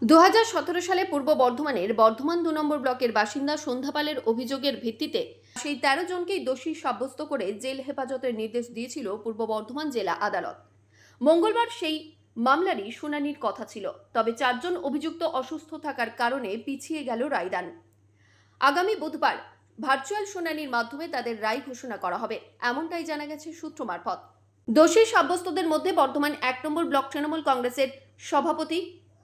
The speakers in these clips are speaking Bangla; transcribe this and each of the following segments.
2017 সালে পূর্ব বর্ধমানের বর্ধমান 2 নম্বর ব্লকের বাসিন্দা সন্ধ্যা পালের অভিযোগের ভিত্তিতে সেই 13 জনকেই দোষী সাব্যস্ত করে জেল হেফাজতের নির্দেশ দিয়েছিল পূর্ব বর্ধমান জেলা আদালত। মঙ্গলবার সেই মামলারই শুনানির কথা ছিল, তবে 4 জন অভিযুক্ত অসুস্থ থাকার কারণে পিছিয়ে গেল রায়দান। আগামী বুধবার ভার্চুয়াল শুনানির মাধ্যমে তাদের রায় ঘোষণা করা হবে, এমনটাই জানা গেছে সূত্র মারফত। দোষী সাব্যস্তদের মধ্যে বর্ধমান 1 নম্বর ব্লক তৃণমূল কংগ্রেসের সভাপতি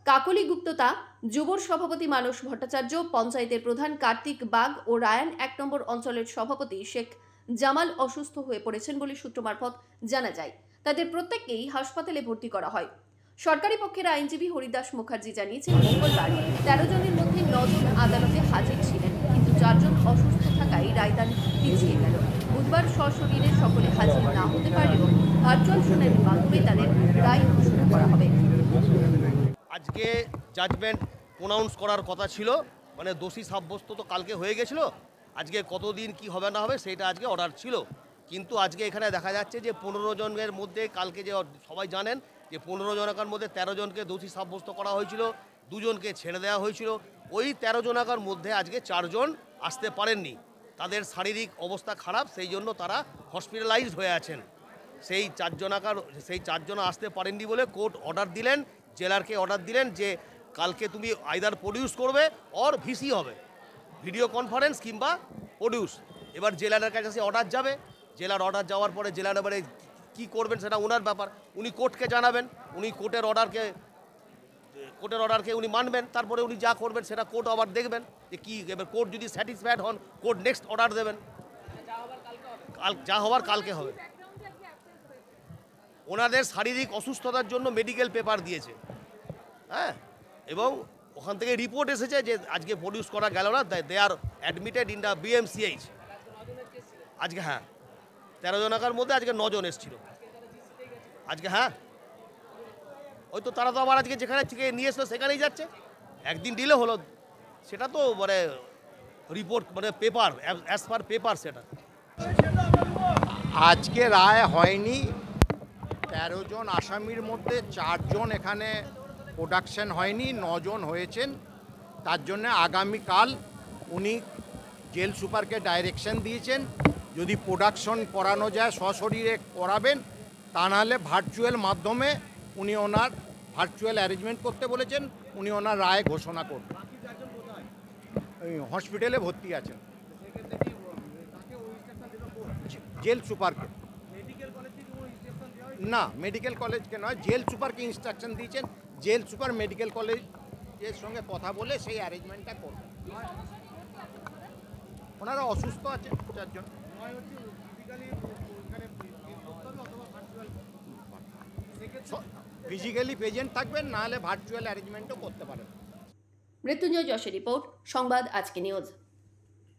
কাকলি গুপ্ততা, যুবর সভাপতি মানস ভট্টাচার্য, পঞ্চায়েতের প্রধান কার্তিক বাগ ও রায়ান 1 নম্বর অঞ্চলের সভাপতি শেখ জামাল অসুস্থ হয়ে পড়েছেন বলে সূত্র মারফত জানা যায়। তাদের প্রত্যেককেই হাসপাতালে ভর্তি করা হয়। সরকারি পক্ষের আইনজীবী হরিদাস মুখার্জি জানিয়েছেন, মঙ্গলবার 13 জনের মধ্যে 9 জন আদালতে হাজির ছিলেন, কিন্তু 4 জন অসুস্থ থাকায় রায়দান পিছিয়ে গেল। বুধবার সশরীরে সকলে হাজির না হতে পারলেও ভার্চুয়াল শুনানির মাধ্যমে তাদের রায় ঘোষণা করা হবে। আজকে জাজমেন্ট প্রোনাউন্স করার কথা ছিল, মানে দোষী সাব্যস্ত তো কালকে হয়ে গেছিলো। আজকে কতদিন কি হবে না হবে সেটা আজকে অর্ডার ছিল, কিন্তু আজকে এখানে দেখা যাচ্ছে যে 15 জনের মধ্যে কালকে যে সবাই জানেন যে 15 জনকার মধ্যে 13 জনকে দোষী সাব্যস্ত করা হয়েছিল, 2 জনকে ছেড়ে দেওয়া হয়েছিল। ওই 13 জনকার মধ্যে আজকে 4 জন আসতে পারেননি, তাদের শারীরিক অবস্থা খারাপ, সেই জন্য তারা হসপিটালাইজড হয়ে আছেন। সেই 4 জন আসতে পারেননি বলে কোর্ট অর্ডার দিলেন, জেলারকে অর্ডার দিলেন যে কালকে তুমি আইদার প্রডিউস করবে অর ভিসি হবে, ভিডিও কনফারেন্স কিংবা প্রডিউস। এবার জেলারের কাছে অর্ডার যাবে, জেলার অর্ডার যাওয়ার পরে জেলার এবারে কী করবেন সেটা ওনার ব্যাপার, উনি কোর্টকে জানাবেন, উনি কোর্টের অর্ডারকে উনি মানবেন, তারপরে উনি যা করবেন সেটা কোর্ট আবার দেখবেন যে কী। এবার কোর্ট যদি স্যাটিসফাইড হন কোর্ট নেক্সট অর্ডার দেবেন, যা হওয়ার কালকে হবে। ওনাদের শারীরিক অসুস্থতার জন্য মেডিকেল পেপার দিয়েছে, হ্যাঁ, এবং ওখান থেকে রিপোর্ট এসেছে যে আজকে প্রডিউস করা গেল না, দে আর অ্যাডমিটেড ইন দ্য BMCH। আজকে হ্যাঁ 13 জনকার মধ্যে আজকে 9 জন এসেছিল আজকে। হ্যাঁ, ওই তো তারা তো আবার আজকে যেখানে থেকে নিয়ে এসলো সেখানেই যাচ্ছে, একদিন ডিলে হলো, সেটা তো মানে রিপোর্ট মানে পেপার, অ্যাজ পার পেপার সেটা। আজকে রায় হয়নি। 13 জন আসামির মধ্যে 4 জন এখানে প্রোডাকশন হয়নি, 9 জন হয়েছেন। তার জন্য আগামীকাল উনি জেল সুপারকে ডাইরেকশন দিয়েছেন, যদি প্রোডাকশন করানো যায় সশরীরে করাবেন, তা নাহলে ভার্চুয়াল মাধ্যমে উনি ওনার ভার্চুয়াল অ্যারেঞ্জমেন্ট করতে বলেছেন, উনি ওনার রায় ঘোষণা করবেন। হসপিটালে ভর্তি আছেন জেল সুপারকে, না মেডিকেল কলেজকে নয়, জেল সুপারকে ইনস্ট্রাকশন দিয়েছেন। জেল সুপার মেডিকেল কলেজের সঙ্গে কথা বলে সেই অ্যারেঞ্জমেন্টটা করবেন। ওনারা অসুস্থ আছেন 4 জন। ফিজিক্যালি প্রেজেন্ট থাকবেন, নাহলে ভার্চুয়াল অ্যারেঞ্জমেন্টও করতে পারেন। মৃত্যুঞ্জয় যশের রিপোর্ট, সংবাদ আজকে নিউজ।